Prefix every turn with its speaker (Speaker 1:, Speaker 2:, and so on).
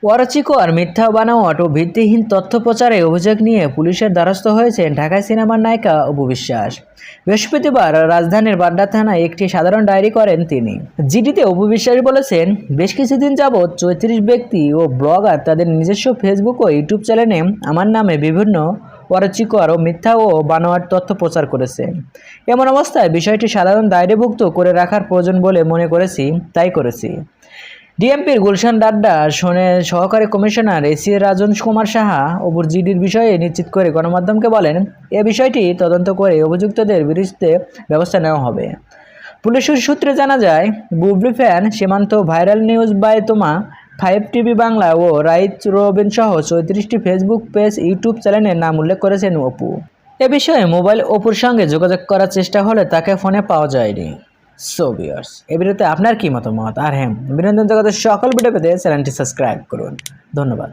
Speaker 1: ওয়ারচিকর মিথ্যা বানোয়াট ও ভিত্তিহীন তথ্য প্রচারে অভিযোগ নিয়ে পুলিশের দ্বারস্থ হয়েছেন ঢাকায় সিনেমার নায়িকা অপু বিশ্বাস। বৃহস্পতিবার রাজধানীর বাড্ডা থানায় একটি সাধারণ ডায়েরি করেন তিনি। জিডিতে অপু বিশ্বাস বলেছেন, বেশ কিছুদিন যাবৎ ৩৪ ব্যক্তি ও ব্লগার তাদের নিজস্ব ফেসবুক ও ইউটিউব চ্যানেলে আমার নামে বিভিন্ন ওয়ারচিকর ও মিথ্যা ও বানোয়াট তথ্য প্রচার করেছে। এমন অবস্থায় বিষয়টি সাধারণ ডায়েরিভুক্ত করে রাখার প্রয়োজন বলে মনে করেছি, তাই করেছি। ডিএমপির গুলশান ডাড্ডা শোনের সহকারী কমিশনার এসি রাজন কুমার সাহা অপুর জিডির বিষয়ে নিশ্চিত করে গণমাধ্যমকে বলেন, এ বিষয়টি তদন্ত করে অভিযুক্তদের বিরুদ্ধে ব্যবস্থা নেওয়া হবে। পুলিশের সূত্রে জানা যায়, বুবলি ফ্যান, সীমান্ত, ভাইরাল নিউজ বাই তোমা, 5 টিভি বাংলা ও রাইট রবিন সহ 34টি ফেসবুক পেজ, ইউটিউব চ্যানেলের নাম উল্লেখ করেছেন অপু। এ বিষয়ে মোবাইল অপুর সঙ্গে যোগাযোগ করার চেষ্টা হলে তাকে ফোনে পাওয়া যায়নি। সো ভিউয়ার্স, এই ভিডিওতে আপনার কি মতামত? আর হ্যাঁ, বিনোদন জগতের সকল ভিডিও পেতে চ্যানেলটি সাবস্ক্রাইব করুন। ধন্যবাদ।